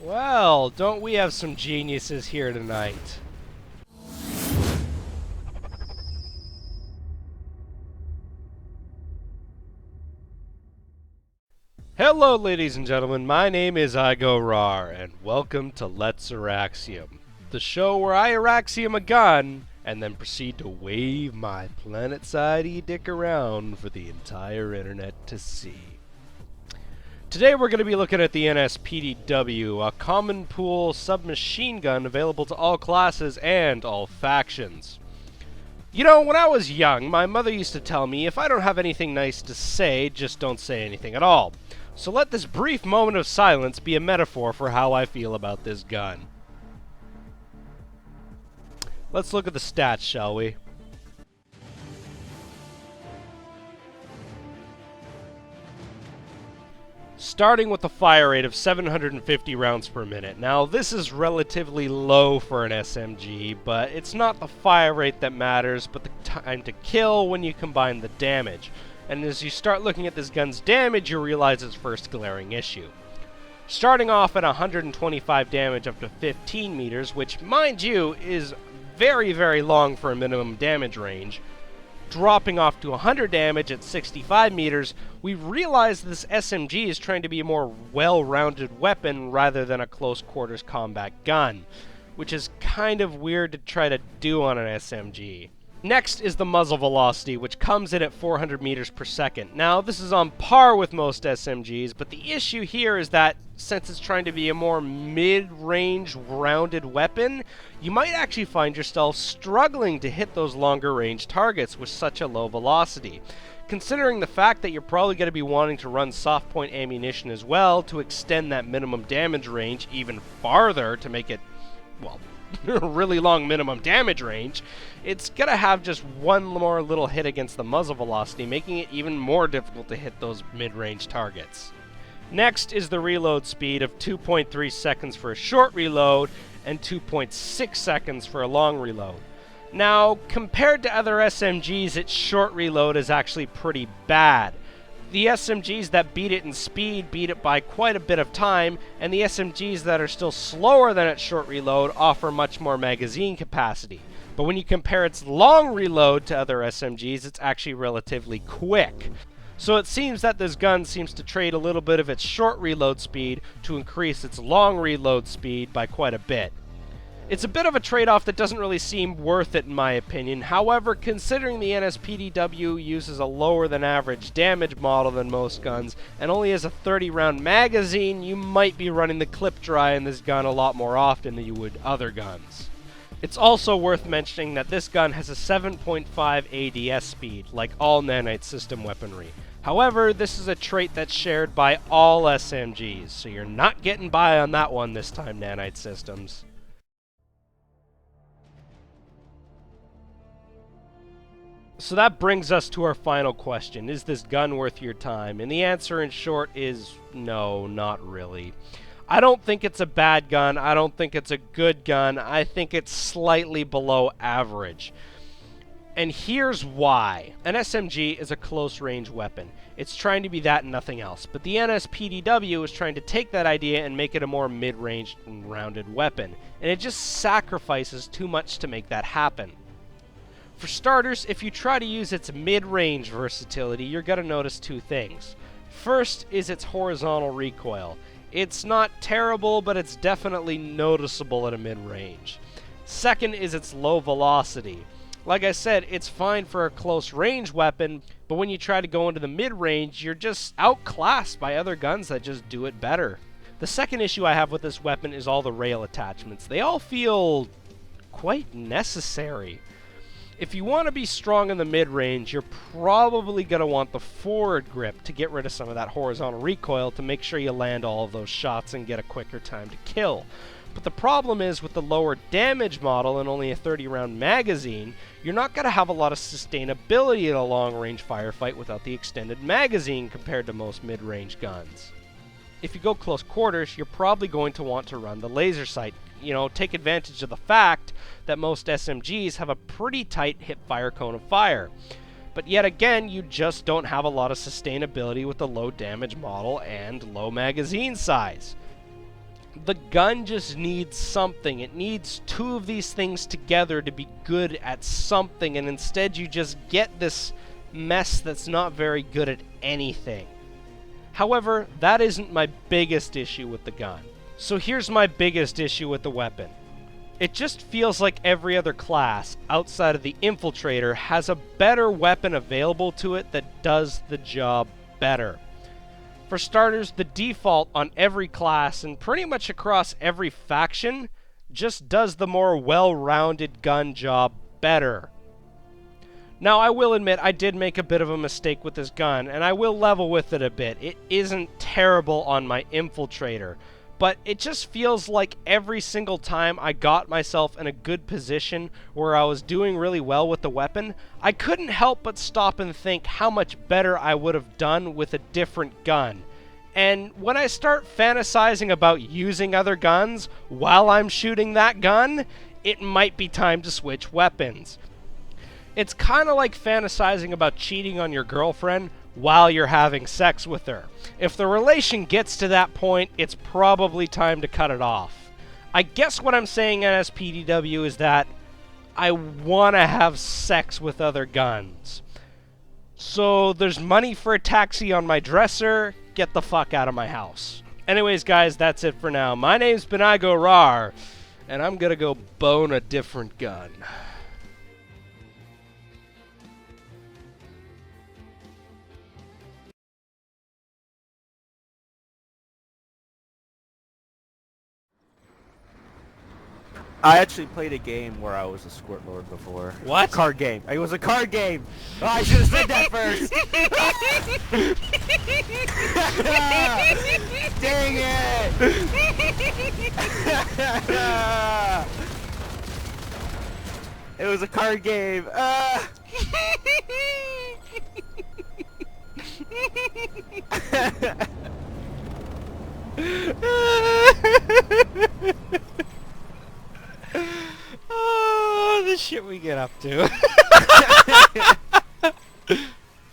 Well, don't we have some geniuses here tonight? Hello, ladies and gentlemen. My name is iGoRawr, and welcome to Let's Auraxium, the show where I Auraxium a gun and then proceed to wave my planet-side e-dick around for the entire internet to see. Today we're going to be looking at the NS PDW, a common pool submachine gun available to all classes and all factions. You know, when I was young, my mother used to tell me, if I don't have anything nice to say, just don't say anything at all. So let this brief moment of silence be a metaphor for how I feel about this gun. Let's look at the stats, shall we? Starting with a fire rate of 750 rounds per minute. Now, this is relatively low for an SMG, but it's not the fire rate that matters, but the time to kill when you combine the damage. And as you start looking at this gun's damage, you realize its first glaring issue. Starting off at 125 damage up to 15 meters, which, mind you, is very, very long for a minimum damage range, dropping off to 100 damage at 65 meters, we realize this SMG is trying to be a more well-rounded weapon rather than a close quarters combat gun, which is kind of weird to try to do on an SMG. Next is the muzzle velocity, which comes in at 400 meters per second. Now, this is on par with most SMGs, but the issue here is that since it's trying to be a more mid-range rounded weapon, you might actually find yourself struggling to hit those longer range targets with such a low velocity. Considering the fact that you're probably going to be wanting to run soft point ammunition as well to extend that minimum damage range even farther to make it, well, really long minimum damage range, it's gonna have just one more little hit against the muzzle velocity, making it even more difficult to hit those mid-range targets. Next is the reload speed of 2.3 seconds for a short reload and 2.6 seconds for a long reload. Now, compared to other SMGs, its short reload is actually pretty bad. The SMGs that beat it in speed beat it by quite a bit of time, and the SMGs that are still slower than its short reload offer much more magazine capacity. But when you compare its long reload to other SMGs, it's actually relatively quick. So it seems that this gun seems to trade a little bit of its short reload speed to increase its long reload speed by quite a bit. It's a bit of a trade-off that doesn't really seem worth it in my opinion. However, considering the NS PDW uses a lower than average damage model than most guns and only has a 30 round magazine, you might be running the clip dry in this gun a lot more often than you would other guns. It's also worth mentioning that this gun has a 7.5 ADS speed, like all nanite system weaponry. However, this is a trait that's shared by all SMGs, so you're not getting by on that one this time, nanite systems. So that brings us to our final question. Is this gun worth your time? And the answer in short is no, not really. I don't think it's a bad gun. I don't think it's a good gun. I think it's slightly below average. And here's why. An SMG is a close-range weapon. It's trying to be that and nothing else. But the NS PDW is trying to take that idea and make it a more mid-range and rounded weapon. And it just sacrifices too much to make that happen. For starters, if you try to use its mid-range versatility, you're going to notice two things. First is its horizontal recoil. It's not terrible, but it's definitely noticeable at a mid-range. Second is its low velocity. Like I said, it's fine for a close-range weapon, but when you try to go into the mid-range, you're just outclassed by other guns that just do it better. The second issue I have with this weapon is all the rail attachments. They all feel quite necessary. If you want to be strong in the mid-range, you're probably going to want the forward grip to get rid of some of that horizontal recoil to make sure you land all of those shots and get a quicker time to kill. But the problem is, with the lower damage model and only a 30-round magazine, you're not going to have a lot of sustainability in a long-range firefight without the extended magazine compared to most mid-range guns. If you go close quarters, you're probably going to want to run the laser sight. You know, take advantage of the fact that most SMGs have a pretty tight hip-fire cone of fire. But yet again, you just don't have a lot of sustainability with the low damage model and low magazine size. The gun just needs something. It needs two of these things together to be good at something, and instead you just get this mess that's not very good at anything. However, that isn't my biggest issue with the gun. So here's my biggest issue with the weapon. It just feels like every other class, outside of the Infiltrator, has a better weapon available to it that does the job better. For starters, the default on every class, and pretty much across every faction, just does the more well-rounded gun job better. Now, I will admit I did make a bit of a mistake with this gun, and I will level with it a bit. It isn't terrible on my Infiltrator, but it just feels like every single time I got myself in a good position where I was doing really well with the weapon, I couldn't help but stop and think how much better I would have done with a different gun. And when I start fantasizing about using other guns while I'm shooting that gun, it might be time to switch weapons. It's kind of like fantasizing about cheating on your girlfriend while you're having sex with her. If the relation gets to that point, it's probably time to cut it off. I guess what I'm saying, NSPDW, is that I want to have sex with other guns. So there's money for a taxi on my dresser. Get the fuck out of my house. Anyways, guys, that's it for now. My name's been iGoRawr, and I'm gonna go bone a different gun. I actually played a game where I was a squirt lord before. What? Card game. It was a card game. Oh, I should have said that first. Dang it! It was a card game. Oh, the shit we get up to.